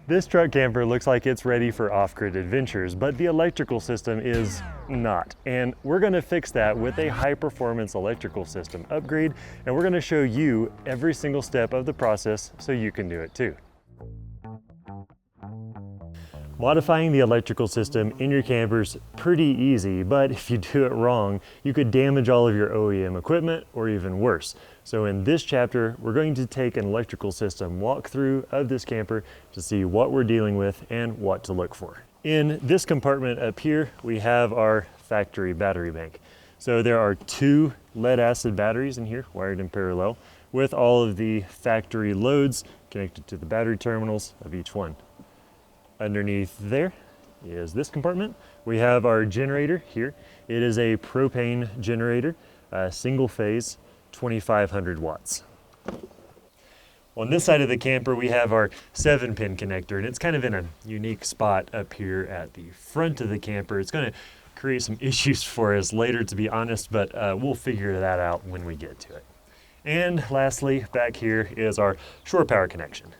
This truck camper looks like it's ready for off-grid adventures, but the electrical system is not. And we're gonna fix that with a high-performance electrical system upgrade, and we're gonna show you every single step of the process so you can do it too. Modifying the electrical system in your camper's pretty easy, but if you do it wrong, you could damage all of your OEM equipment or even worse. So in this chapter, we're going to take an electrical system walkthrough of this camper to see what we're dealing with and what to look for. In this compartment up here, we have our factory battery bank. So there are 2 lead acid batteries in here wired in parallel with all of the factory loads connected to the battery terminals of each one. Underneath there is this compartment. We have our generator here. It is a propane generator, single phase, 2500 watts. On this side of the camper, we have our 7-pin connector, and it's kind of in a unique spot up here at the front of the camper. It's going to create some issues for us later, to be honest, but we'll figure that out when we get to it. And lastly, back here is our shore power connection.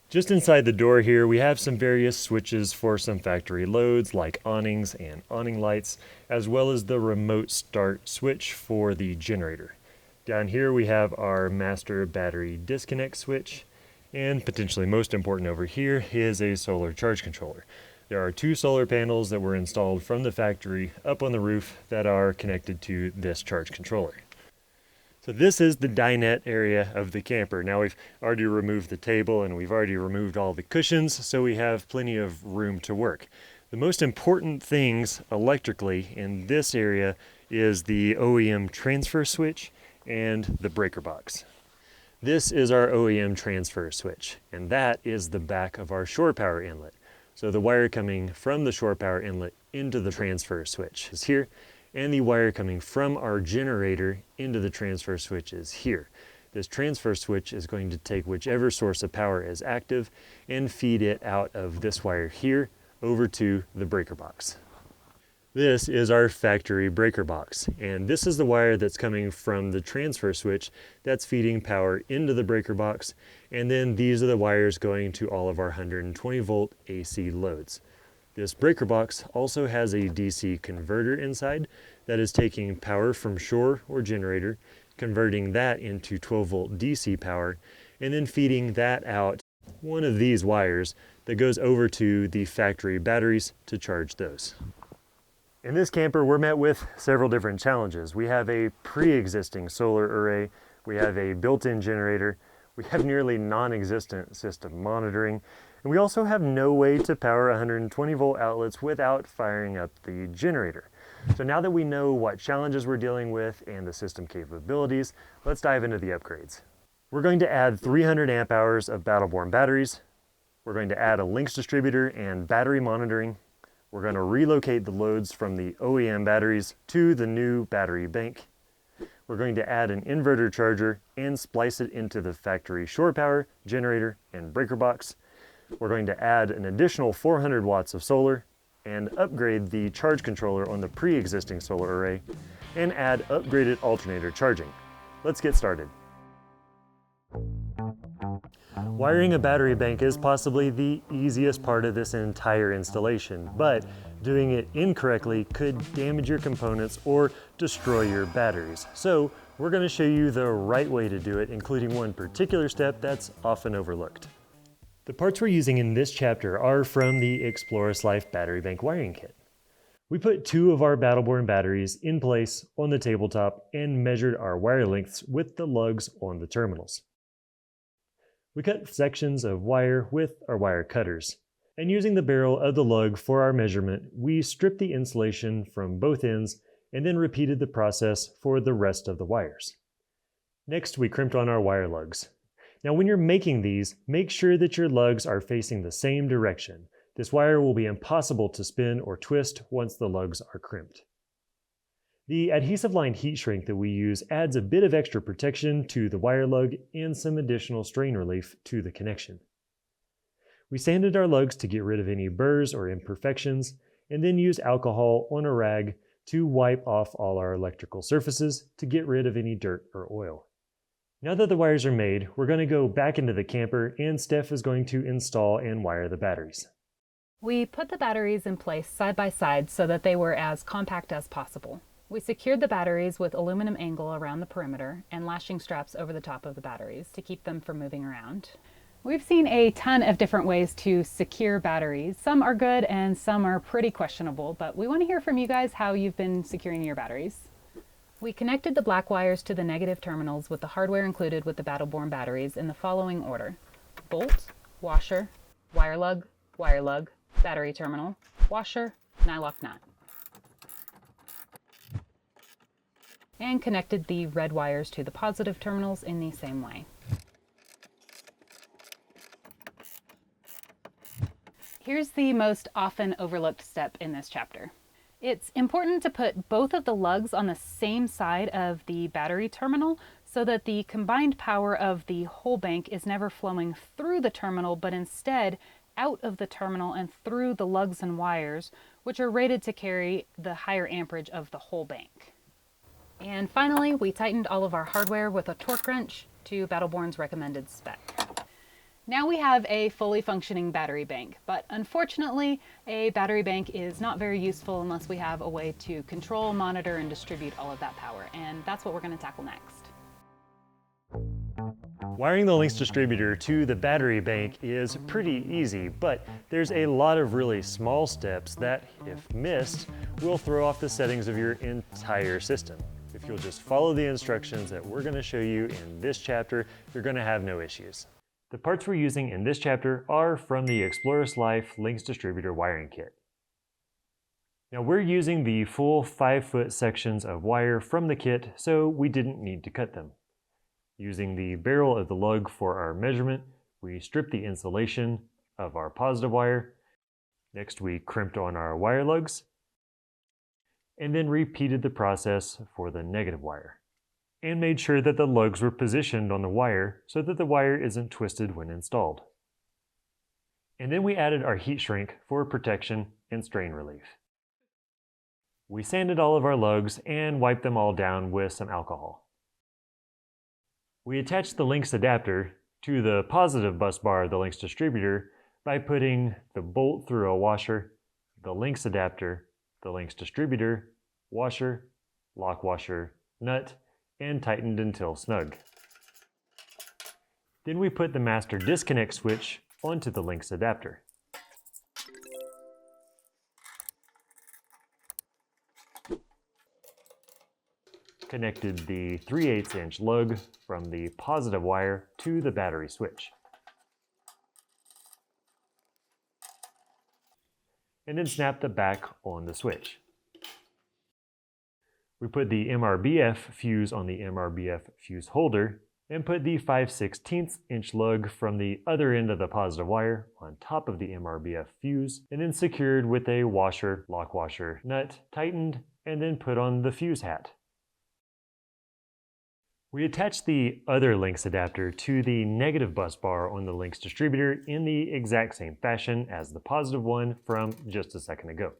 Just inside the door here, we have some various switches for some factory loads like awnings and awning lights, as well as the remote start switch for the generator. Down here we have our master battery disconnect switch, and potentially most important over here is a solar charge controller. There are 2 solar panels that were installed from the factory up on the roof that are connected to this charge controller. So this is the dinette area of the camper. Now we've already removed the table and we've already removed all the cushions, so we have plenty of room to work. The most important things electrically in this area is the OEM transfer switch and the breaker box. This is our OEM transfer switch, and that is the back of our shore power inlet. So the wire coming from the shore power inlet into the transfer switch is here, and the wire coming from our generator into the transfer switch is here. This transfer switch is going to take whichever source of power is active and feed it out of this wire here over to the breaker box. This is our factory breaker box, and this is the wire that's coming from the transfer switch that's feeding power into the breaker box, and then these are the wires going to all of our 120 volt AC loads. This breaker box also has a DC converter inside that is taking power from shore or generator, converting that into 12 volt DC power, and then feeding that out one of these wires that goes over to the factory batteries to charge those. In this camper, we're met with several different challenges. We have a pre-existing solar array, we have a built-in generator, we have nearly non-existent system monitoring, and we also have no way to power 120 volt outlets without firing up the generator. So now that we know what challenges we're dealing with and the system capabilities, let's dive into the upgrades. We're going to add 300 amp hours of battle-borne batteries. We're going to add a Lynx distributor and battery monitoring. We're going to relocate the loads from the OEM batteries to the new battery bank. We're going to add an inverter charger and splice it into the factory shore power, generator, and breaker box. We're going to add an additional 400 watts of solar and upgrade the charge controller on the pre-existing solar array and add upgraded alternator charging. Let's get started. Wiring a battery bank is possibly the easiest part of this entire installation, but doing it incorrectly could damage your components or destroy your batteries. So we're going to show you the right way to do it, including one particular step that's often overlooked. The parts we're using in this chapter are from the explorist.life battery bank wiring kit. We put 2 of our battle-borne batteries in place on the tabletop and measured our wire lengths with the lugs on the terminals. We cut sections of wire with our wire cutters, and using the barrel of the lug for our measurement, we stripped the insulation from both ends and then repeated the process for the rest of the wires. Next, we crimped on our wire lugs. Now when you're making these, make sure that your lugs are facing the same direction. This wire will be impossible to spin or twist once the lugs are crimped. The adhesive lined heat shrink that we use adds a bit of extra protection to the wire lug and some additional strain relief to the connection. We sanded our lugs to get rid of any burrs or imperfections, and then used alcohol on a rag to wipe off all our electrical surfaces to get rid of any dirt or oil. Now that the wires are made, we're going to go back into the camper and Steph is going to install and wire the batteries. We put the batteries in place side by side so that they were as compact as possible. We secured the batteries with aluminum angle around the perimeter and lashing straps over the top of the batteries to keep them from moving around. We've seen a ton of different ways to secure batteries. Some are good and some are pretty questionable, but we want to hear from you guys how you've been securing your batteries. We connected the black wires to the negative terminals with the hardware included with the Battle-Born batteries in the following order: bolt, washer, wire lug, battery terminal, washer, nylock nut. And connected the red wires to the positive terminals in the same way. Here's the most often overlooked step in this chapter. It's important to put both of the lugs on the same side of the battery terminal so that the combined power of the whole bank is never flowing through the terminal, but instead out of the terminal and through the lugs and wires, which are rated to carry the higher amperage of the whole bank. And finally, we tightened all of our hardware with a torque wrench to Battle-Born's recommended spec. Now we have a fully functioning battery bank, but unfortunately, a battery bank is not very useful unless we have a way to control, monitor, and distribute all of that power, and that's what we're going to tackle next. Wiring the Lynx distributor to the battery bank is pretty easy, but there's a lot of really small steps that, if missed, will throw off the settings of your entire system. If you'll just follow the instructions that we're going to show you in this chapter, you're going to have no issues. The parts we're using in this chapter are from the explorist.life Lynx distributor wiring kit. Now we're using the full 5-foot sections of wire from the kit, so we didn't need to cut them. Using the barrel of the lug for our measurement, we stripped the insulation of our positive wire. Next, we crimped on our wire lugs, and then repeated the process for the negative wire, and made sure that the lugs were positioned on the wire so that the wire isn't twisted when installed. And then we added our heat shrink for protection and strain relief. We sanded all of our lugs and wiped them all down with some alcohol. We attached the Lynx adapter to the positive bus bar of the Lynx distributor by putting the bolt through a washer, the Lynx adapter, the Lynx distributor, washer, lock washer, nut, and tightened until snug. Then we put the master disconnect switch onto the Lynx adapter. Connected the 3/8 inch lug from the positive wire to the battery switch. And then snapped the back on the switch. We put the MRBF fuse on the MRBF fuse holder and put the 5/16 inch lug from the other end of the positive wire on top of the MRBF fuse, and then secured with a washer, lock washer, nut, tightened, and then put on the fuse hat. We attached the other Lynx adapter to the negative bus bar on the Lynx distributor in the exact same fashion as the positive one from just a second ago.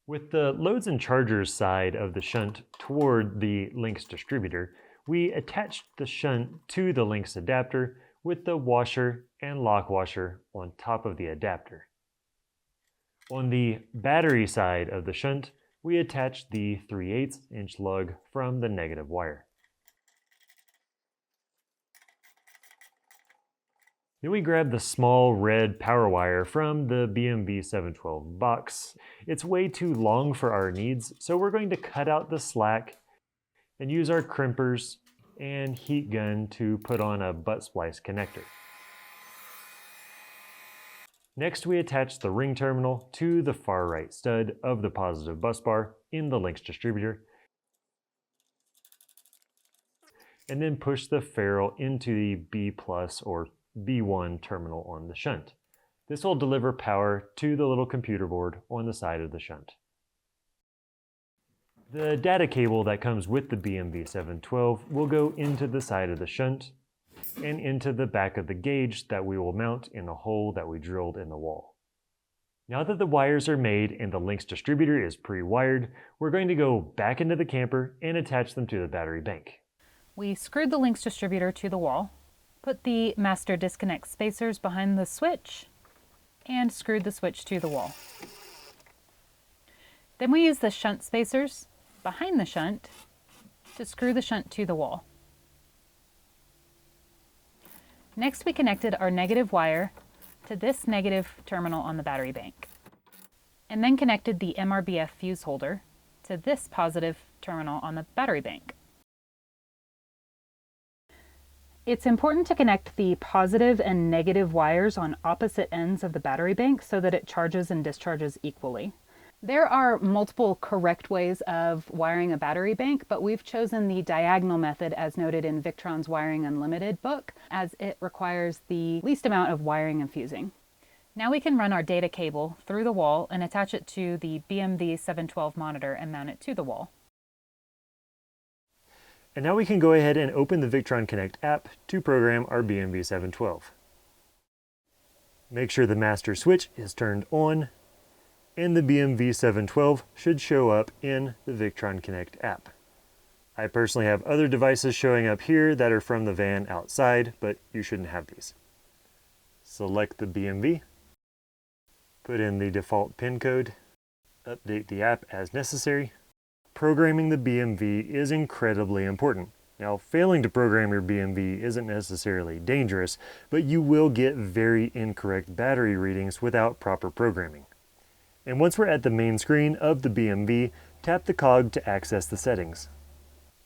With the loads and chargers side of the shunt toward the Lynx distributor, we attached the shunt to the Lynx adapter with the washer and lock washer on top of the adapter. On the battery side of the shunt, we attached the 3/8 inch lug from the negative wire. Then we grabbed the small red power wire from the BMV-712 box. It's way too long for our needs, so we're going to cut out the slack and use our crimpers and heat gun to put on a butt splice connector. Next, we attach the ring terminal to the far right stud of the positive bus bar in the Lynx distributor, and then push the ferrule into the B+ or B1 terminal on the shunt. This will deliver power to the little computer board on the side of the shunt. The data cable that comes with the BMV-712 will go into the side of the shunt and into the back of the gauge that we will mount in a hole that we drilled in the wall. Now that the wires are made and the Lynx distributor is pre-wired, we're going to go back into the camper and attach them to the battery bank. We screwed the Lynx distributor to the wall, put the master disconnect spacers behind the switch, and screwed the switch to the wall. Then we used the shunt spacers behind the shunt to screw the shunt to the wall. Next, we connected our negative wire to this negative terminal on the battery bank, and then connected the MRBF fuse holder to this positive terminal on the battery bank. It's important to connect the positive and negative wires on opposite ends of the battery bank so that it charges and discharges equally. There are multiple correct ways of wiring a battery bank, but we've chosen the diagonal method as noted in Victron's Wiring Unlimited book, as it requires the least amount of wiring and fusing. Now we can run our data cable through the wall and attach it to the BMV-712 monitor and mount it to the wall. And now we can go ahead and open the Victron Connect app to program our BMV-712. Make sure the master switch is turned on, and the BMV-712 should show up in the Victron Connect app. I personally have other devices showing up here that are from the van outside, but you shouldn't have these. Select the BMV, put in the default PIN code, update the app as necessary. Programming the BMV is incredibly important. Now, failing to program your BMV isn't necessarily dangerous, but you will get very incorrect battery readings without proper programming. And once we're at the main screen of the BMV, tap the cog to access the settings.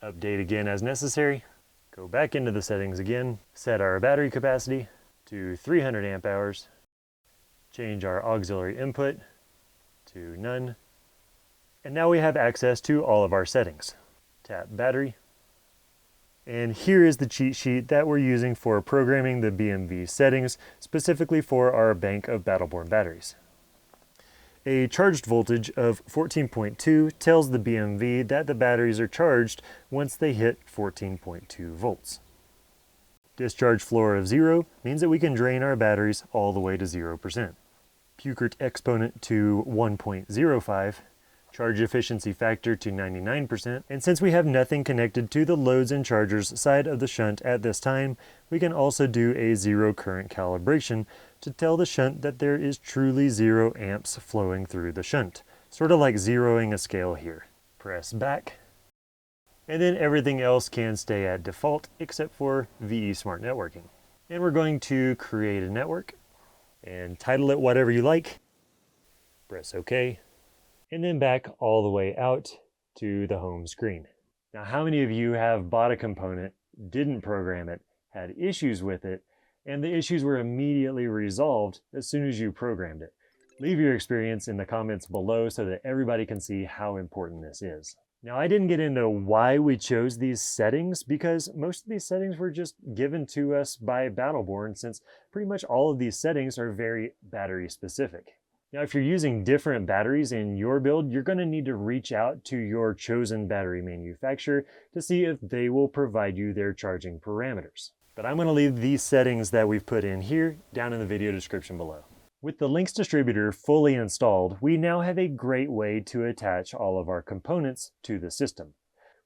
Update again as necessary. Go back into the settings again, set our battery capacity to 300 amp hours, change our auxiliary input to none, and now we have access to all of our settings. Tap battery, and here is the cheat sheet that we're using for programming the BMV settings, specifically for our bank of Battleborn batteries. A charged voltage of 14.2 tells the BMV that the batteries are charged once they hit 14.2 volts. Discharge floor of 0 means that we can drain our batteries all the way to 0%. Pukert exponent to 1.05, charge efficiency factor to 99%, and since we have nothing connected to the loads and chargers side of the shunt at this time, we can also do a zero current calibration to tell the shunt that there is truly 0 amps flowing through the shunt, sort of like zeroing a scale here. Press back, and then everything else can stay at default except for VE Smart Networking. And we're going to create a network and title it whatever you like. Press OK, and then back all the way out to the home screen. Now, how many of you have bought a component, didn't program it, had issues with it, and the issues were immediately resolved as soon as you programmed it? Leave your experience in the comments below so that everybody can see how important this is. Now, I didn't get into why we chose these settings because most of these settings were just given to us by Battleborn, since pretty much all of these settings are very battery specific. Now, if you're using different batteries in your build, you're going to need to reach out to your chosen battery manufacturer to see if they will provide you their charging parameters. But I'm going to leave these settings that we've put in here down in the video description below. With the Lynx distributor fully installed, we now have a great way to attach all of our components to the system.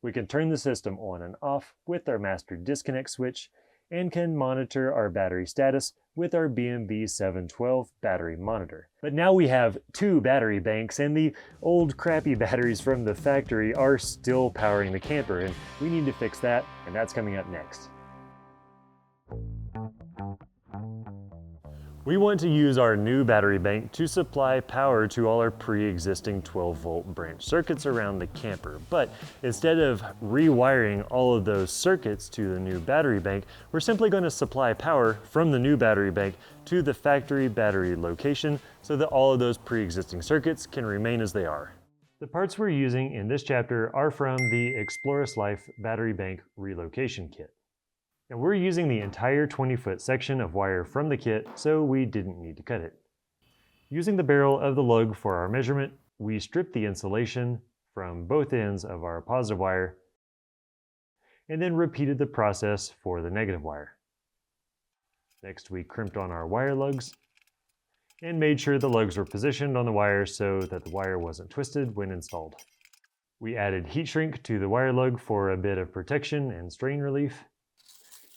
We can turn the system on and off with our master disconnect switch and can monitor our battery status with our BMV-712 battery monitor. But now we have 2 battery banks, and the old crappy batteries from the factory are still powering the camper, and we need to fix that, and that's coming up next. We want to use our new battery bank to supply power to all our pre-existing 12-volt branch circuits around the camper. But instead of rewiring all of those circuits to the new battery bank, we're simply going to supply power from the new battery bank to the factory battery location so that all of those pre-existing circuits can remain as they are. The parts we're using in this chapter are from the explorist.life battery bank relocation kit. And we're using the entire 20-foot section of wire from the kit, so we didn't need to cut it. Using the barrel of the lug for our measurement, we stripped the insulation from both ends of our positive wire, and then repeated the process for the negative wire. Next, we crimped on our wire lugs, and made sure the lugs were positioned on the wire so that the wire wasn't twisted when installed. We added heat shrink to the wire lug for a bit of protection and strain relief,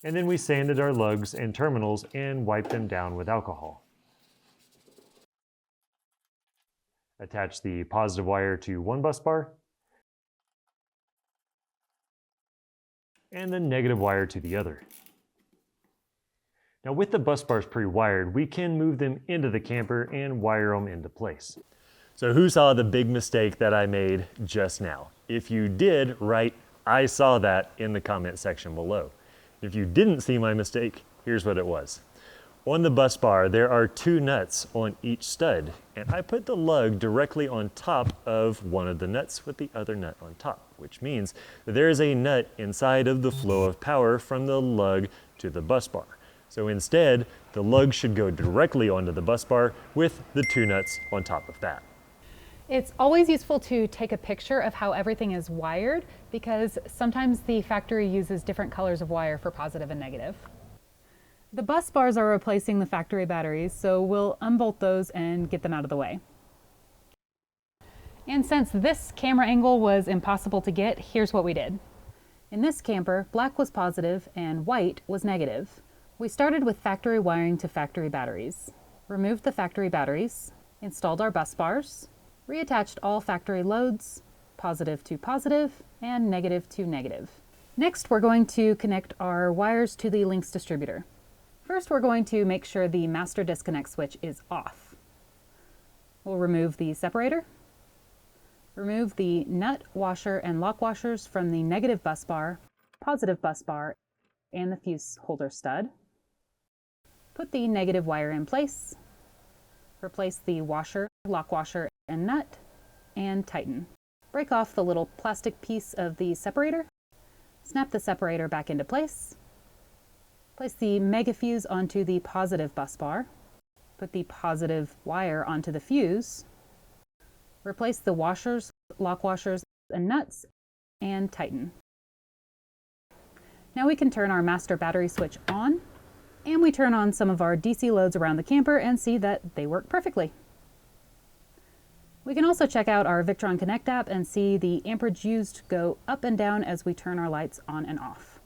and then we sanded our lugs and terminals and wiped them down with alcohol. Attach the positive wire to one bus bar and the negative wire to the other. Now with the bus bars pre-wired, we can move them into the camper and wire them into place. So who saw the big mistake that I made just now? If you did, write "I saw that" in the comment section below. If you didn't see my mistake, here's what it was. On the bus bar, there are 2 nuts on each stud, and I put the lug directly on top of one of the nuts with the other nut on top, which means that there is a nut inside of the flow of power from the lug to the bus bar. So instead, the lug should go directly onto the bus bar with the 2 nuts on top of that. It's always useful to take a picture of how everything is wired because sometimes the factory uses different colors of wire for positive and negative. The bus bars are replacing the factory batteries, so we'll unbolt those and get them out of the way. And since this camera angle was impossible to get, here's what we did. In this camper, black was positive and white was negative. We started with factory wiring to factory batteries, removed the factory batteries, installed our bus bars, reattached all factory loads, positive to positive and negative to negative. Next, we're going to connect our wires to the Lynx distributor. First, we're going to make sure the master disconnect switch is off. We'll remove the separator, remove the nut, washer, and lock washers from the negative bus bar, positive bus bar, and the fuse holder stud. Put the negative wire in place, replace the washer, lock washer, and nut, and tighten. Break off the little plastic piece of the separator, snap the separator back into place, place the mega fuse onto the positive bus bar, put the positive wire onto the fuse, replace the washers, lock washers, and nuts, and tighten. Now we can turn our master battery switch on, and we turn on some of our DC loads around the camper and see that they work perfectly. We can also check out our Victron Connect app and see the amperage used go up and down as we turn our lights on and off.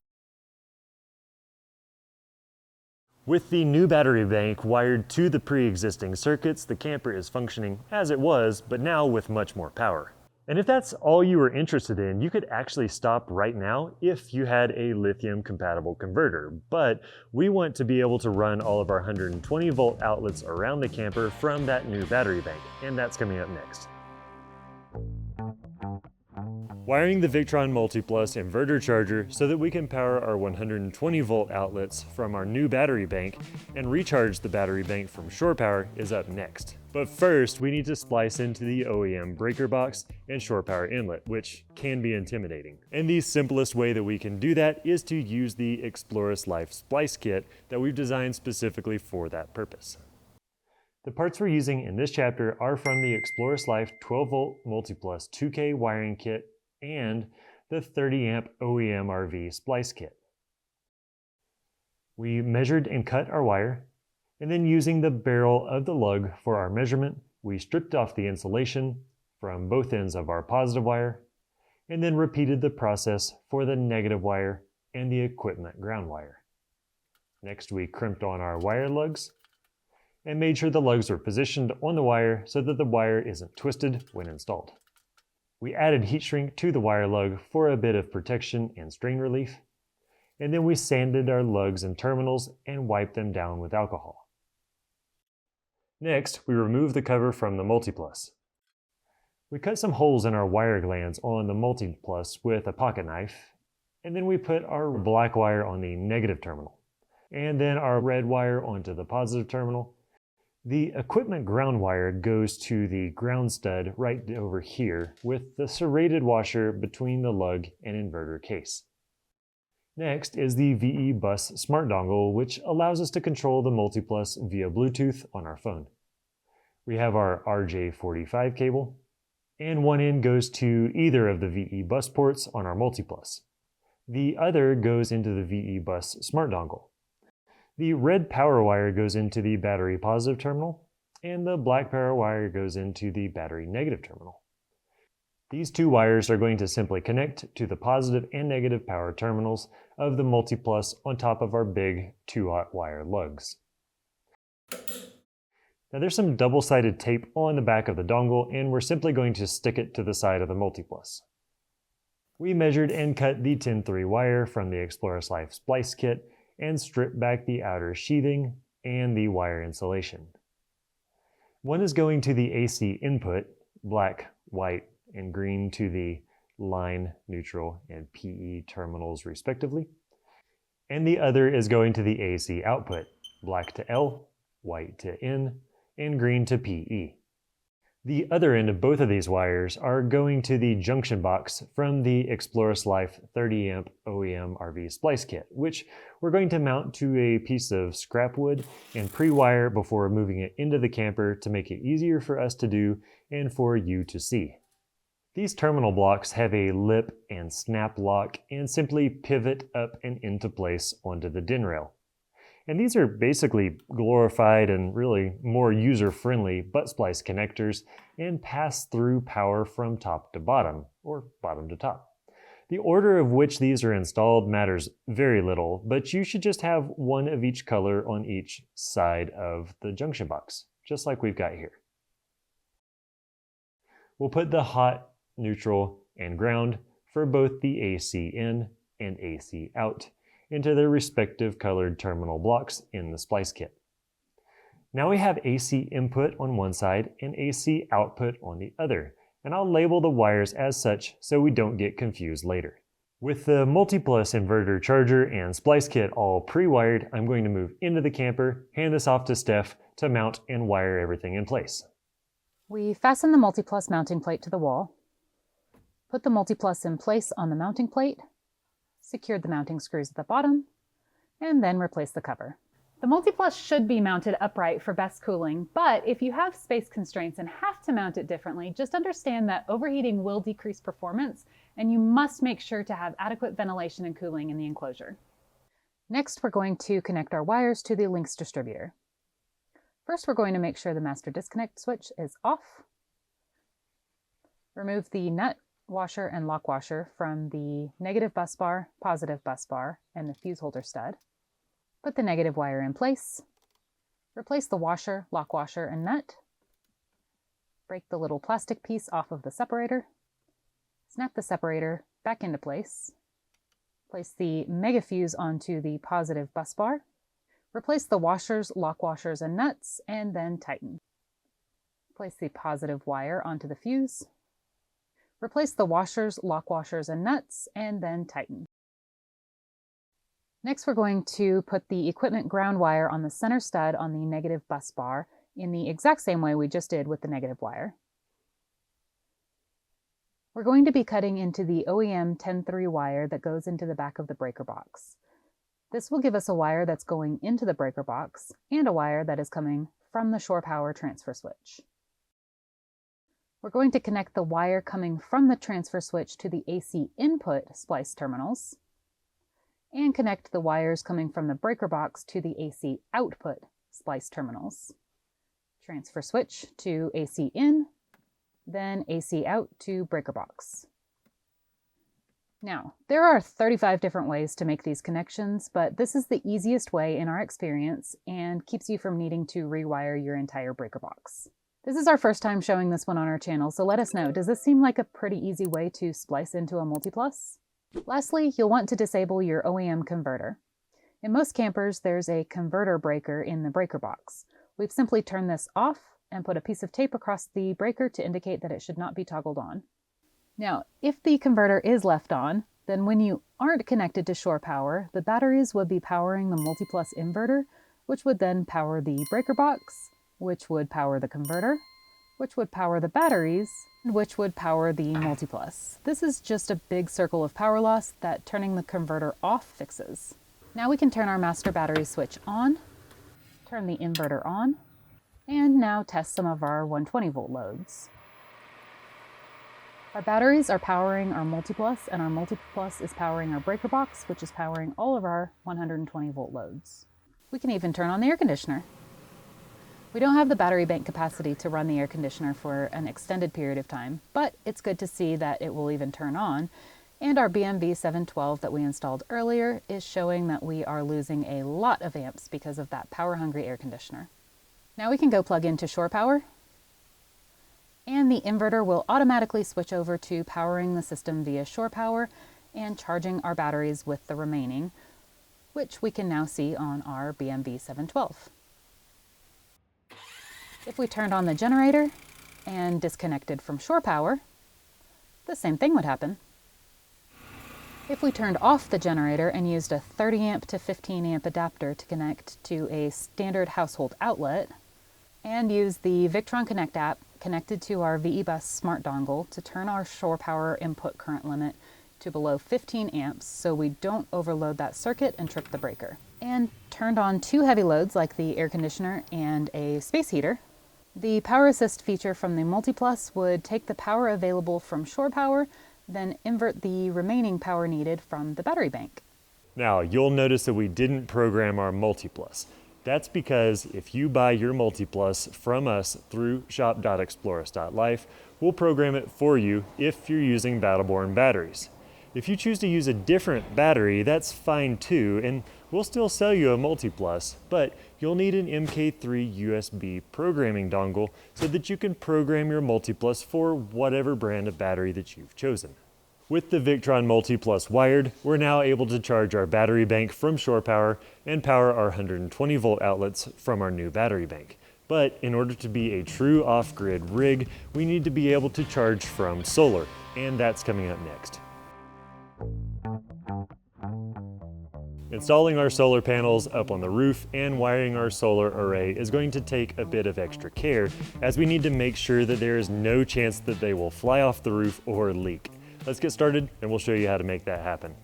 With the new battery bank wired to the pre-existing circuits, the camper is functioning as it was, but now with much more power. And if that's all you were interested in, you could actually stop right now if you had a lithium compatible converter. But we want to be able to run all of our 120 volt outlets around the camper from that new battery bank, and that's coming up next. Wiring the Victron MultiPlus inverter charger so that we can power our 120 volt outlets from our new battery bank and recharge the battery bank from shore power is up next. But first, we need to splice into the OEM breaker box and shore power inlet, which can be intimidating. And the simplest way that we can do that is to use the explorist.life Splice kit that we've designed specifically for that purpose. The parts we're using in this chapter are from the explorist.life 12 volt MultiPlus 2K wiring kit and the 30 amp OEM RV Splice kit. We measured and cut our wire, and then using the barrel of the lug for our measurement, we stripped off the insulation from both ends of our positive wire, and then repeated the process for the negative wire and the equipment ground wire. Next, we crimped on our wire lugs and made sure the lugs were positioned on the wire so that the wire isn't twisted when installed. We added heat shrink to the wire lug for a bit of protection and strain relief, and then we sanded our lugs and terminals and wiped them down with alcohol. Next, we removed the cover from the MultiPlus. We cut some holes in our wire glands on the MultiPlus with a pocket knife, and then we put our black wire on the negative terminal, and then our red wire onto the positive terminal. The equipment ground wire goes to the ground stud right over here with the serrated washer between the lug and inverter case. Next is the VE Bus Smart Dongle, which allows us to control the MultiPlus via Bluetooth on our phone. We have our RJ45 cable, and one end goes to either of the VE Bus ports on our MultiPlus. The other goes into the VE Bus Smart Dongle. The red power wire goes into the battery positive terminal, and the black power wire goes into the battery negative terminal. These two wires are going to simply connect to the positive and negative power terminals of the MultiPlus on top of our big 2-aught wire lugs. Now there's some double-sided tape on the back of the dongle, and we're simply going to stick it to the side of the MultiPlus. We measured and cut the 10-3 wire from the explorist.life Splice kit and stripped back the outer sheathing and the wire insulation. One is going to the AC input, black, white, and green to the line, neutral, and PE terminals respectively. And the other is going to the AC output, black to L, white to N, and green to PE. The other end of both of these wires are going to the junction box from the explorist.life 30 amp OEM RV Splice kit, which we're going to mount to a piece of scrap wood and pre-wire before moving it into the camper to make it easier for us to do and for you to see. These terminal blocks have a lip and snap lock and simply pivot up and into place onto the DIN rail. And these are basically glorified and really more user-friendly butt splice connectors and pass through power from top to bottom, or bottom to top. The order of which these are installed matters very little, but you should just have one of each color on each side of the junction box, just like we've got here. We'll put the hot, neutral, and ground for both the AC in and AC out into their respective colored terminal blocks in the Splice kit. Now we have AC input on one side and AC output on the other, and I'll label the wires as such so we don't get confused later. With the MultiPlus inverter charger and Splice kit all pre-wired, I'm going to move into the camper, hand this off to Steph to mount and wire everything in place. We fasten the MultiPlus mounting plate to the wall, put the MultiPlus in place on the mounting plate, secured the mounting screws at the bottom, and then replace the cover. The MultiPlus should be mounted upright for best cooling, but if you have space constraints and have to mount it differently, just understand that overheating will decrease performance, and you must make sure to have adequate ventilation and cooling in the enclosure. Next, we're going to connect our wires to the Lynx distributor. First, we're going to make sure the master disconnect switch is off. Remove the nut, washer, and lock washer from the negative bus bar, positive bus bar, and the fuse holder stud. Put the negative wire in place. Replace the washer, lock washer, and nut. Break the little plastic piece off of the separator. Snap the separator back into place. Place the mega fuse onto the positive bus bar. Replace the washers, lock washers, and nuts, and then tighten. Place the positive wire onto the fuse. Replace the washers, lock washers, and nuts, and then tighten. Next, we're going to put the equipment ground wire on the center stud on the negative bus bar in the exact same way we just did with the negative wire. We're going to be cutting into the OEM 10-3 wire that goes into the back of the breaker box. This will give us a wire that's going into the breaker box and a wire that is coming from the shore power transfer switch. We're going to connect the wire coming from the transfer switch to the AC input Splice terminals and connect the wires coming from the breaker box to the AC output Splice terminals. Transfer switch to AC in, then AC out to breaker box. Now, there are 35 different ways to make these connections, but this is the easiest way in our experience and keeps you from needing to rewire your entire breaker box. This is our first time showing this one on our channel, so let us know, does this seem like a pretty easy way to splice into a MultiPlus? Lastly, you'll want to disable your OEM converter. In most campers, there's a converter breaker in the breaker box. We've simply turned this off and put a piece of tape across the breaker to indicate that it should not be toggled on. Now, if the converter is left on, then when you aren't connected to shore power, the batteries would be powering the MultiPlus inverter, which would then power the breaker box, which would power the converter, which would power the batteries, and which would power the MultiPlus. This is just a big circle of power loss that turning the converter off fixes. Now we can turn our master battery switch on, turn the inverter on, and now test some of our 120 volt loads. Our batteries are powering our MultiPlus, and our MultiPlus is powering our breaker box, which is powering all of our 120 volt loads. We can even turn on the air conditioner. We don't have the battery bank capacity to run the air conditioner for an extended period of time, but it's good to see that it will even turn on. And our BMV-712 that we installed earlier is showing that we are losing a lot of amps because of that power-hungry air conditioner. Now we can go plug into shore power, and the inverter will automatically switch over to powering the system via shore power and charging our batteries with the remaining, which we can now see on our BMV-712. If we turned on the generator and disconnected from shore power, the same thing would happen. If we turned off the generator and used a 30 amp to 15 amp adapter to connect to a standard household outlet, and use the Victron Connect app connected to our VE-Bus smart dongle to turn our shore power input current limit to below 15 amps so we don't overload that circuit and trip the breaker, and turned on two heavy loads like the air conditioner and a space heater, the power assist feature from the MultiPlus would take the power available from shore power, then invert the remaining power needed from the battery bank. Now, you'll notice that we didn't program our MultiPlus. That's because if you buy your MultiPlus from us through shop.explorist.life, we'll program it for you if you're using Battleborn batteries. If you choose to use a different battery, that's fine too, and we'll still sell you a MultiPlus, but you'll need an MK3 USB programming dongle so that you can program your MultiPlus for whatever brand of battery that you've chosen. With the Victron MultiPlus wired, we're now able to charge our battery bank from shore power and power our 120 volt outlets from our new battery bank. But in order to be a true off-grid rig, we need to be able to charge from solar, and that's coming up next. Installing our solar panels up on the roof and wiring our solar array is going to take a bit of extra care, as we need to make sure that there is no chance that they will fly off the roof or leak. Let's get started and we'll show you how to make that happen.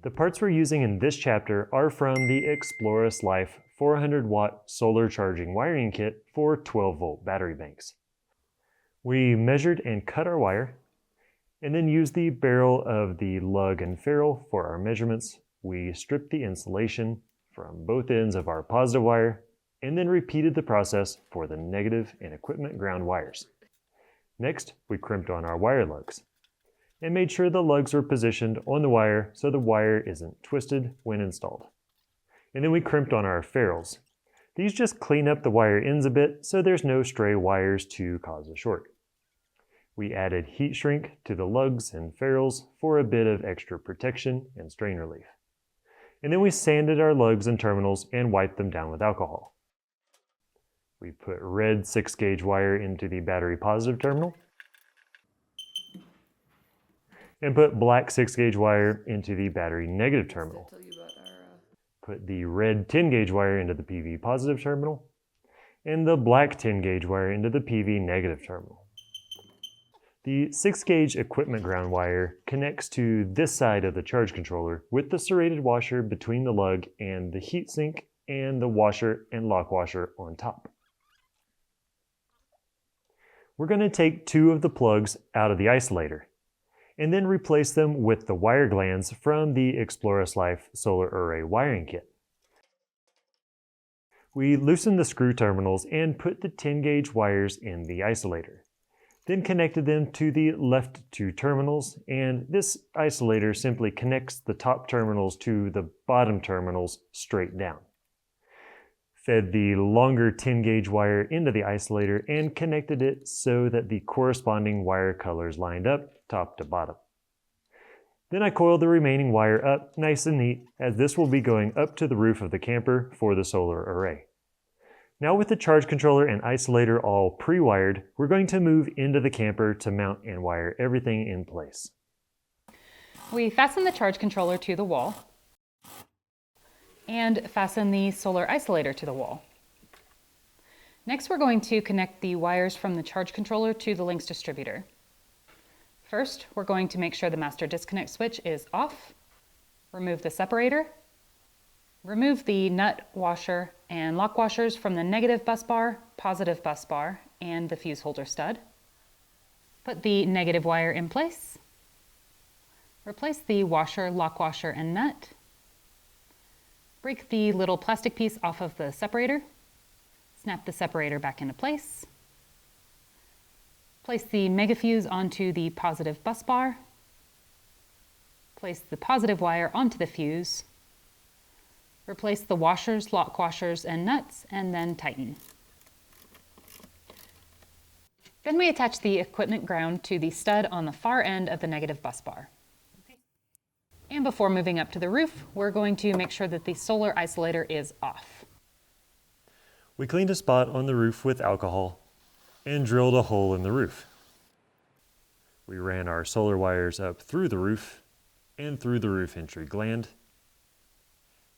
The parts we're using in this chapter are from the explorist.life 400 watt solar charging wiring kit for 12 volt battery banks. We measured and cut our wire, and then used the barrel of the lug and ferrule for our measurements. We stripped the insulation from both ends of our positive wire, and then repeated the process for the negative and equipment ground wires. Next, we crimped on our wire lugs, and made sure the lugs were positioned on the wire so the wire isn't twisted when installed. And then we crimped on our ferrules. These just clean up the wire ends a bit so there's no stray wires to cause a short. We added heat shrink to the lugs and ferrules for a bit of extra protection and strain relief. And then we sanded our lugs and terminals and wiped them down with alcohol. We put red 6-gauge wire into the battery positive terminal, and put black 6-gauge wire into the battery negative terminal. Put the red 10-gauge wire into the PV positive terminal, and the black 10-gauge wire into the PV negative terminal. The 6-gauge equipment ground wire connects to this side of the charge controller with the serrated washer between the lug and the heatsink, and the washer and lock washer on top. We're going to take 2 of the plugs out of the isolator, and then replace them with the wire glands from the explorist.life solar array wiring kit. We loosened the screw terminals and put the 10-gauge wires in the isolator. Then connected them to the left 2 terminals, and this isolator simply connects the top terminals to the bottom terminals straight down. Fed the longer 10-gauge wire into the isolator and connected it so that the corresponding wire colors lined up top to bottom. Then I coiled the remaining wire up nice and neat, as this will be going up to the roof of the camper for the solar array. Now with the charge controller and isolator all pre-wired, we're going to move into the camper to mount and wire everything in place. We fasten the charge controller to the wall and fasten the solar isolator to the wall. Next, we're going to connect the wires from the charge controller to the Lynx distributor. First, we're going to make sure the master disconnect switch is off, remove the separator, remove the nut washer and lock washers from the negative bus bar, positive bus bar, and the fuse holder stud. Put the negative wire in place. Replace the washer, lock washer, and nut. Break the little plastic piece off of the separator. Snap the separator back into place. Place the mega fuse onto the positive bus bar. Place the positive wire onto the fuse. Replace the washers, lock washers, and nuts, and then tighten. Then we attach the equipment ground to the stud on the far end of the negative bus bar. And before moving up to the roof, we're going to make sure that the solar isolator is off. We cleaned a spot on the roof with alcohol and drilled a hole in the roof. We ran our solar wires up through the roof and through the roof entry gland,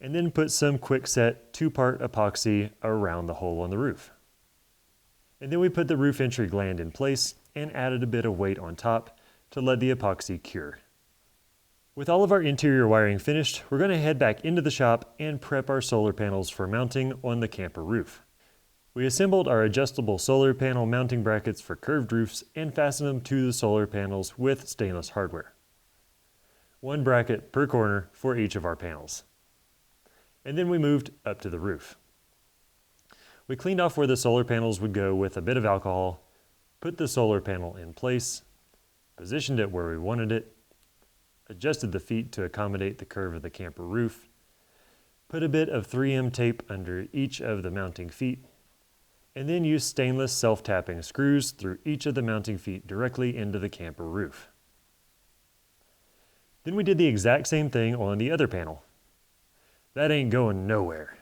and then put some quickset 2-part epoxy around the hole on the roof. And then we put the roof entry gland in place and added a bit of weight on top to let the epoxy cure. With all of our interior wiring finished, we're going to head back into the shop and prep our solar panels for mounting on the camper roof. We assembled our adjustable solar panel mounting brackets for curved roofs and fastened them to the solar panels with stainless hardware. 1 bracket per corner for each of our panels. And then we moved up to the roof. We cleaned off where the solar panels would go with a bit of alcohol, put the solar panel in place, positioned it where we wanted it, adjusted the feet to accommodate the curve of the camper roof, put a bit of 3M tape under each of the mounting feet, and then used stainless self-tapping screws through each of the mounting feet directly into the camper roof. Then we did the exact same thing on the other panel. That ain't going nowhere.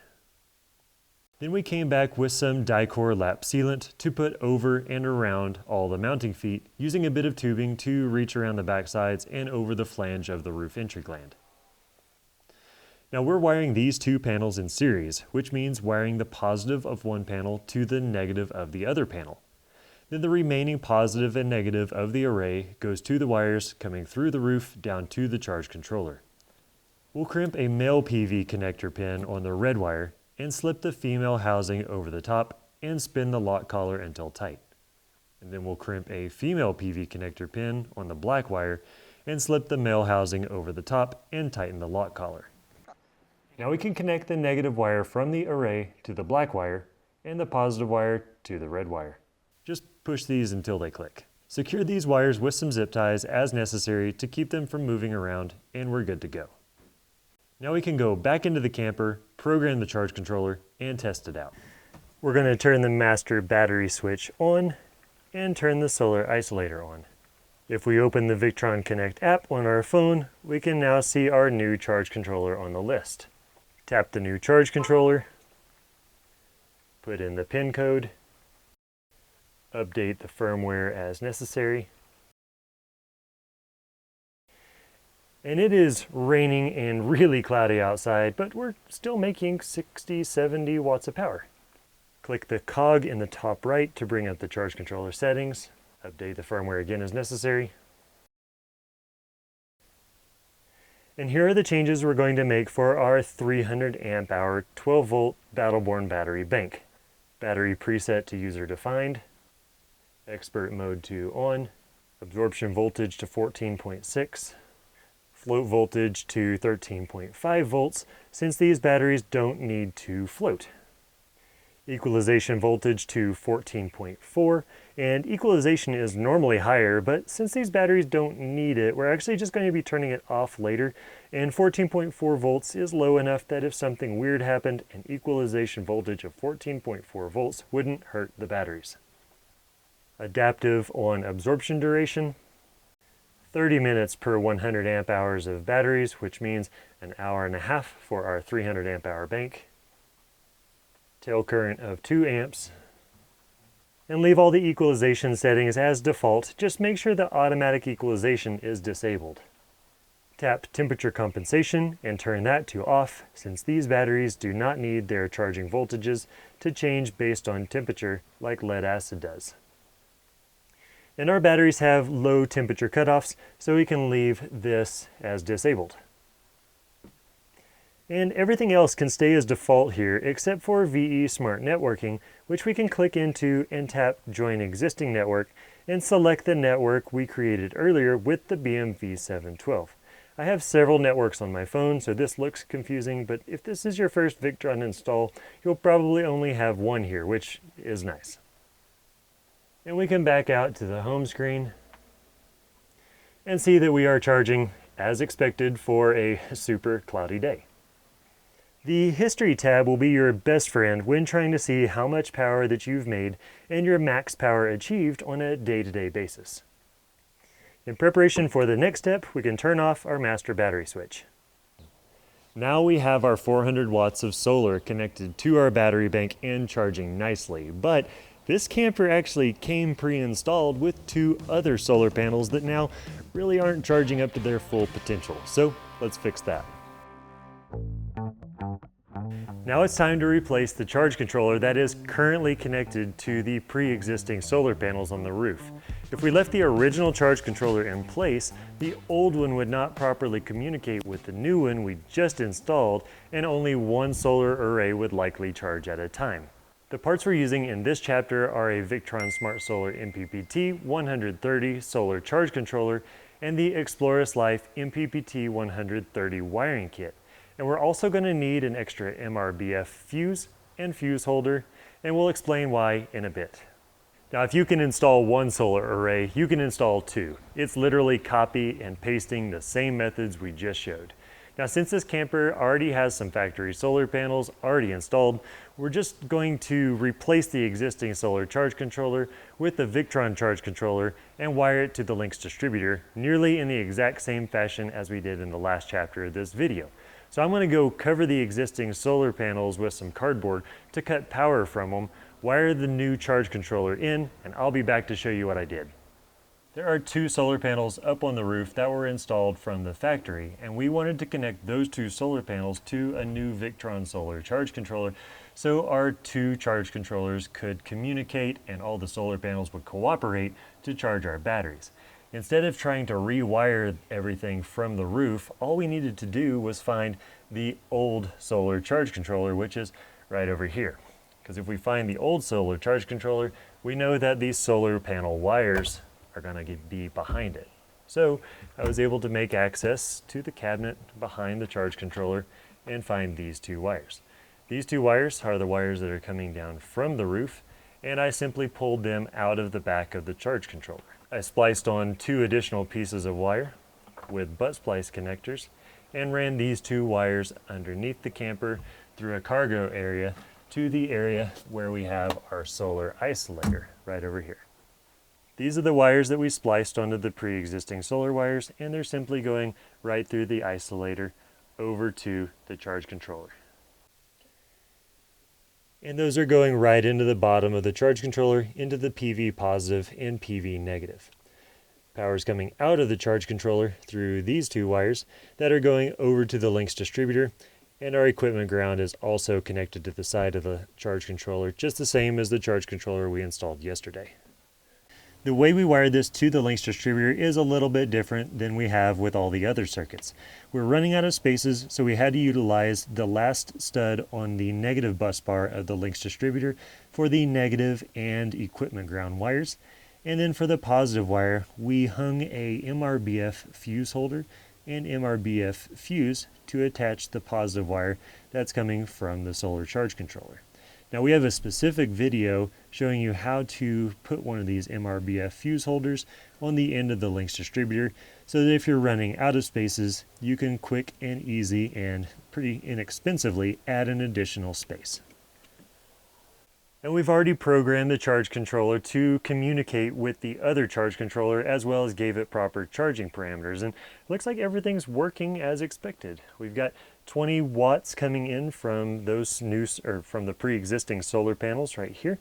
Then we came back with some Dicor lap sealant to put over and around all the mounting feet, using a bit of tubing to reach around the back sides and over the flange of the roof entry gland. Now we're wiring these 2 panels in series, which means wiring the positive of one panel to the negative of the other panel. Then the remaining positive and negative of the array goes to the wires coming through the roof down to the charge controller. We'll crimp a male PV connector pin on the red wire and slip the female housing over the top and spin the lock collar until tight. And then we'll crimp a female PV connector pin on the black wire and slip the male housing over the top and tighten the lock collar. Now we can connect the negative wire from the array to the black wire and the positive wire to the red wire. Just push these until they click. Secure these wires with some zip ties as necessary to keep them from moving around, and we're good to go. Now we can go back into the camper, program the charge controller, and test it out. We're going to turn the master battery switch on and turn the solar isolator on. If we open the Victron Connect app on our phone, we can now see our new charge controller on the list. Tap the new charge controller, put in the PIN code, update the firmware as necessary. And it is raining and really cloudy outside, but we're still making 60-70 watts of power. Click the cog in the top right to bring up the charge controller settings. Update the firmware again as necessary. And here are the changes we're going to make for our 300 amp hour 12 volt Battleborn battery bank. Battery preset to user defined. Expert mode to on. Absorption voltage to 14.6. Float voltage to 13.5 volts, since these batteries don't need to float. Equalization voltage to 14.4, and equalization is normally higher, but since these batteries don't need it, we're actually just going to be turning it off later, and 14.4 volts is low enough that if something weird happened, an equalization voltage of 14.4 volts wouldn't hurt the batteries. Adaptive on absorption duration. 30 minutes per 100 amp hours of batteries, which means an hour and a half for our 300 amp hour bank. Tail current of 2 amps. And leave all the equalization settings as default. Just make sure the automatic equalization is disabled. Tap temperature compensation and turn that to off, since these batteries do not need their charging voltages to change based on temperature like lead acid does. And our batteries have low temperature cutoffs, so we can leave this as disabled. And everything else can stay as default here, except for VE Smart Networking, which we can click into and tap Join Existing Network and select the network we created earlier with the BMV-712. I have several networks on my phone, so this looks confusing, but if this is your first Victron install, you'll probably only have one here, which is nice. And we can back out to the home screen and see that we are charging as expected for a super cloudy day. The History tab will be your best friend when trying to see how much power that you've made and your max power achieved on a day-to-day basis. In preparation for the next step, we can turn off our master battery switch. Now we have our 400 watts of solar connected to our battery bank and charging nicely, but this camper actually came pre-installed with 2 other solar panels that now really aren't charging up to their full potential, so let's fix that. Now it's time to replace the charge controller that is currently connected to the pre-existing solar panels on the roof. If we left the original charge controller in place, the old one would not properly communicate with the new one we just installed, and only one solar array would likely charge at a time. The parts we're using in this chapter are a Victron Smart Solar MPPT 130 solar charge controller and the explorist.life MPPT 130 wiring kit. And we're also going to need an extra MRBF fuse and fuse holder, and we'll explain why in a bit. Now, if you can install one solar array, you can install 2. It's literally copy and pasting the same methods we just showed. Now, since this camper already has some factory solar panels already installed, we're just going to replace the existing solar charge controller with the Victron charge controller and wire it to the Lynx distributor, nearly in the exact same fashion as we did in the last chapter of this video. So I'm going to go cover the existing solar panels with some cardboard to cut power from them, wire the new charge controller in, and I'll be back to show you what I did. There are 2 solar panels up on the roof that were installed from the factory, and we wanted to connect those 2 solar panels to a new Victron solar charge controller so our 2 charge controllers could communicate and all the solar panels would cooperate to charge our batteries. Instead of trying to rewire everything from the roof, all we needed to do was find the old solar charge controller, which is right over here. Because if we find the old solar charge controller, we know that these solar panel wires are going to be behind it. So I was able to make access to the cabinet behind the charge controller and find these 2 wires. These 2 wires are the wires that are coming down from the roof, and I simply pulled them out of the back of the charge controller. I spliced on 2 additional pieces of wire with butt splice connectors and ran these 2 wires underneath the camper through a cargo area to the area where we have our solar isolator right over here. These are the wires that we spliced onto the pre-existing solar wires, and they're simply going right through the isolator over to the charge controller. And those are going right into the bottom of the charge controller, into the PV positive and PV negative. Power is coming out of the charge controller through these 2 wires that are going over to the Lynx distributor, and our equipment ground is also connected to the side of the charge controller, just the same as the charge controller we installed yesterday. The way we wired this to the Lynx distributor is a little bit different than we have with all the other circuits. We're running out of spaces, so we had to utilize the last stud on the negative bus bar of the Lynx distributor for the negative and equipment ground wires. And then for the positive wire, we hung a MRBF fuse holder and MRBF fuse to attach the positive wire that's coming from the solar charge controller. Now we have a specific video showing you how to put one of these MRBF fuse holders on the end of the Lynx distributor so that if you're running out of spaces, you can quick and easy and pretty inexpensively add an additional space. And we've already programmed the charge controller to communicate with the other charge controller as well as gave it proper charging parameters, and it looks like everything's working as expected. We've got 20 watts coming in from from the pre-existing solar panels right here,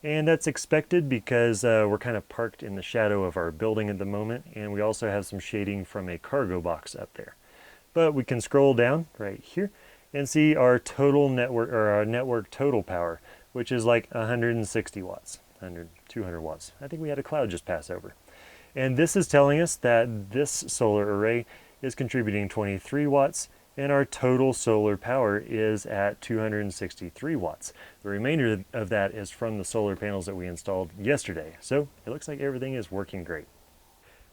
and that's expected because we're kind of parked in the shadow of our building at the moment, and we also have some shading from a cargo box up there. But we can scroll down right here and see our total network, or our network total power, which is like 160 watts, 200 watts. I think we had a cloud just pass over. And this is telling us that this solar array is contributing 23 watts, and our total solar power is at 263 watts. The remainder of that is from the solar panels that we installed yesterday. So it looks like everything is working great.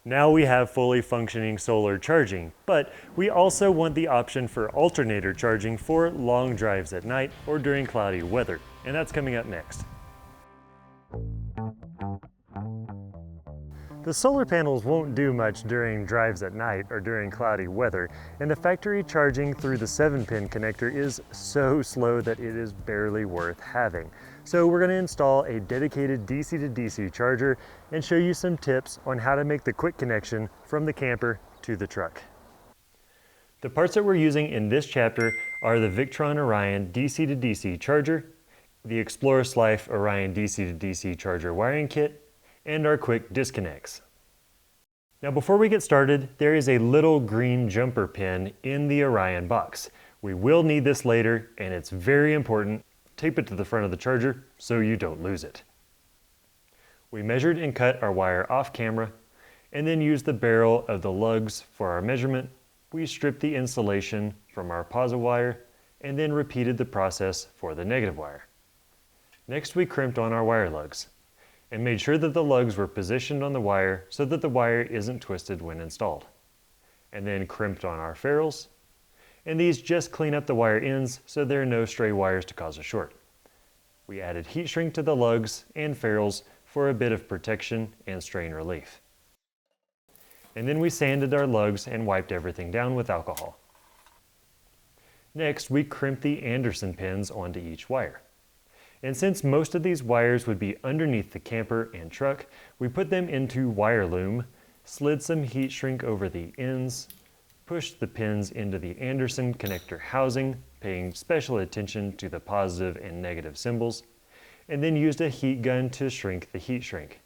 Now we have fully functioning solar charging, but we also want the option for alternator charging for long drives at night or during cloudy weather, and that's coming up next. The solar panels won't do much during drives at night or during cloudy weather, and the factory charging through the 7-pin connector is so slow that it is barely worth having. So we're going to install a dedicated DC to DC charger and show you some tips on how to make the quick connection from the camper to the truck. The parts that we're using in this chapter are the Victron Orion DC to DC charger, the explorist.life Orion DC to DC charger wiring kit, and our quick disconnects. Now before we get started, there is a little green jumper pin in the Orion box. We will need this later, and it's very important. Tape it to the front of the charger so you don't lose it. We measured and cut our wire off camera, and then used the barrel of the lugs for our measurement. We stripped the insulation from our positive wire, and then repeated the process for the negative wire. Next, we crimped on our wire lugs and made sure that the lugs were positioned on the wire so that the wire isn't twisted when installed. And then crimped on our ferrules, and these just clean up the wire ends so there are no stray wires to cause a short. We added heat shrink to the lugs and ferrules for a bit of protection and strain relief. And then we sanded our lugs and wiped everything down with alcohol. Next, we crimped the Anderson pins onto each wire. And since most of these wires would be underneath the camper and truck, we put them into wire loom, slid some heat shrink over the ends, pushed the pins into the Anderson connector housing, paying special attention to the positive and negative symbols, and then used a heat gun to shrink the heat shrink.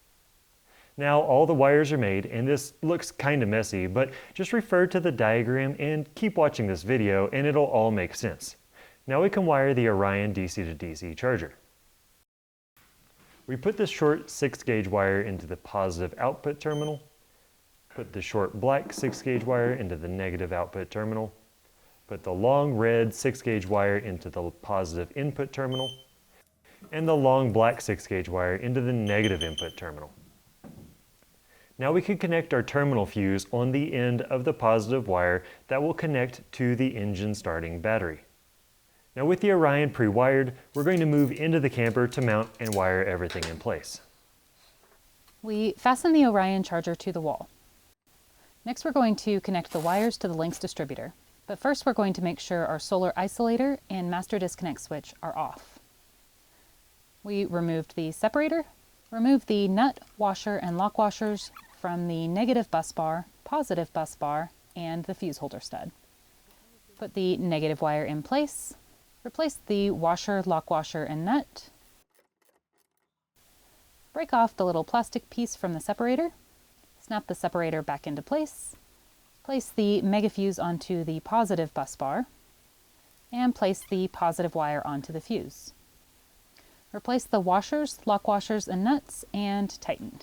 Now all the wires are made, and this looks kind of messy, but just refer to the diagram and keep watching this video and it'll all make sense. Now we can wire the Orion DC to DC charger. We put the short 6-gauge wire into the positive output terminal, put the short black 6-gauge wire into the negative output terminal, put the long red 6-gauge wire into the positive input terminal, and the long black 6-gauge wire into the negative input terminal. Now we can connect our terminal fuse on the end of the positive wire that will connect to the engine starting battery. Now with the Orion pre-wired, we're going to move into the camper to mount and wire everything in place. We fasten the Orion charger to the wall. Next, we're going to connect the wires to the Lynx distributor. But first, we're going to make sure our solar isolator and master disconnect switch are off. We removed the separator, removed the nut, washer, and lock washers from the negative bus bar, positive bus bar, and the fuse holder stud. Put the negative wire in place, replace the washer, lock washer, and nut. Break off the little plastic piece from the separator. Snap the separator back into place. Place the mega fuse onto the positive bus bar. And place the positive wire onto the fuse. Replace the washers, lock washers, and nuts, and tighten.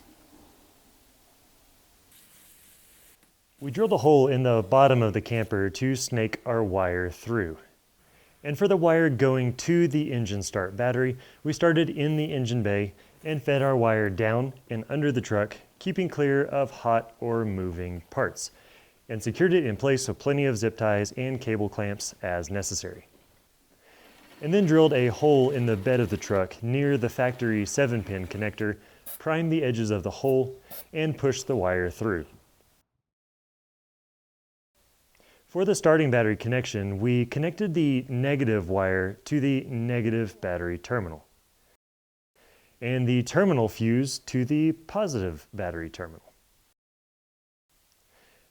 We drilled a hole in the bottom of the camper to snake our wire through. And for the wire going to the engine start battery, we started in the engine bay and fed our wire down and under the truck, keeping clear of hot or moving parts, and secured it in place with plenty of zip ties and cable clamps as necessary. And then drilled a hole in the bed of the truck near the factory 7-pin connector, primed the edges of the hole, and pushed the wire through. For the starting battery connection, we connected the negative wire to the negative battery terminal, and the terminal fuse to the positive battery terminal.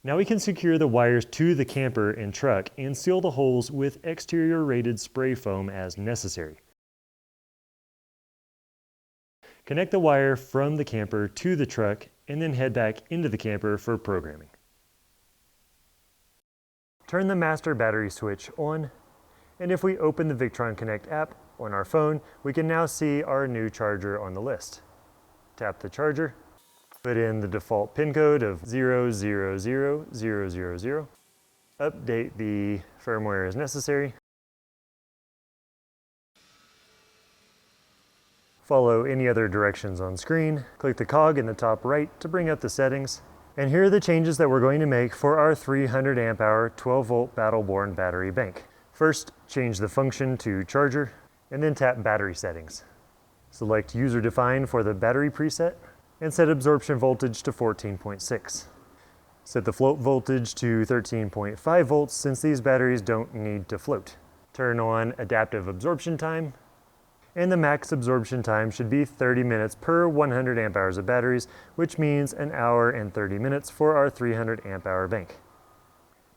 Now we can secure the wires to the camper and truck and seal the holes with exterior rated spray foam as necessary. Connect the wire from the camper to the truck and then head back into the camper for programming. Turn the master battery switch on, and if we open the Victron Connect app on our phone, we can now see our new charger on the list. Tap the charger, put in the default pin code of 000000, update the firmware as necessary, follow any other directions on screen, click the cog in the top right to bring up the settings, And here are the changes that we're going to make for our 300 amp hour 12 volt Battle-Born battery bank. First, change the function to charger, and then tap battery settings. Select user define for the battery preset, and set absorption voltage to 14.6. Set the float voltage to 13.5 volts since these batteries don't need to float. Turn on adaptive absorption time, and the max absorption time should be 30 minutes per 100 amp hours of batteries, which means an hour and 30 minutes for our 300 amp hour bank.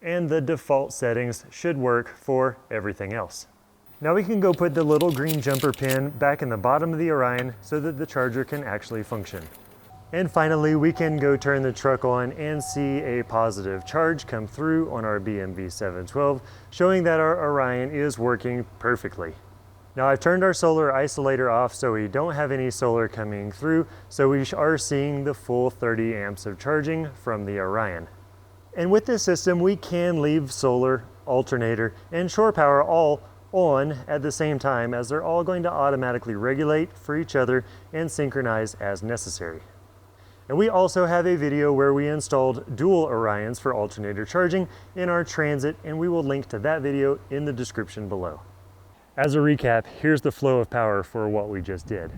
And the default settings should work for everything else. Now we can go put the little green jumper pin back in the bottom of the Orion so that the charger can actually function. And finally, we can go turn the truck on and see a positive charge come through on our BMV-712, showing that our Orion is working perfectly. Now I've turned our solar isolator off so we don't have any solar coming through, so we are seeing the full 30 amps of charging from the Orion. And with this system, we can leave solar, alternator, and shore power all on at the same time, as they're all going to automatically regulate for each other and synchronize as necessary. And we also have a video where we installed dual Orions for alternator charging in our Transit, and we will link to that video in the description below. As a recap, here's the flow of power for what we just did.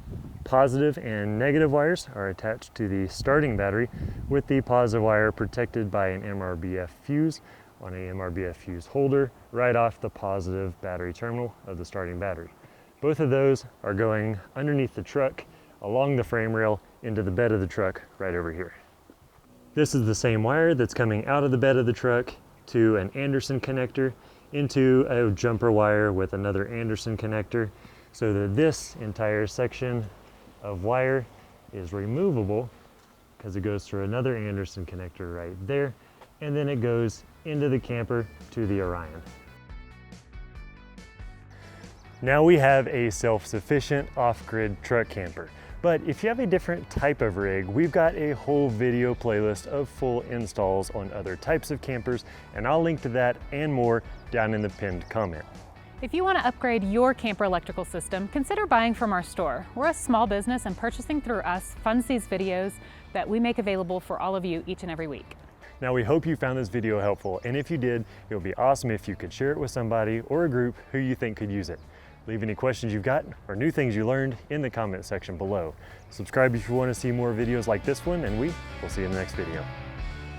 Positive and negative wires are attached to the starting battery, with the positive wire protected by an MRBF fuse on a MRBF fuse holder right off the positive battery terminal of the starting battery. Both of those are going underneath the truck, along the frame rail, into the bed of the truck right over here. This is the same wire that's coming out of the bed of the truck to an Anderson connector, into a jumper wire with another Anderson connector, so that this entire section of wire is removable because it goes through another Anderson connector right there, and then it goes into the camper to the Orion. Now we have a self-sufficient off-grid truck camper. But if you have a different type of rig, we've got a whole video playlist of full installs on other types of campers, and I'll link to that and more down in the pinned comment. If you want to upgrade your camper electrical system, consider buying from our store. We're a small business, and purchasing through us funds these videos that we make available for all of you each and every week. Now we hope you found this video helpful, and if you did, it would be awesome if you could share it with somebody or a group who you think could use it. Leave any questions you've got or new things you learned in the comment section below. Subscribe if you want to see more videos like this one, and we will see you in the next video.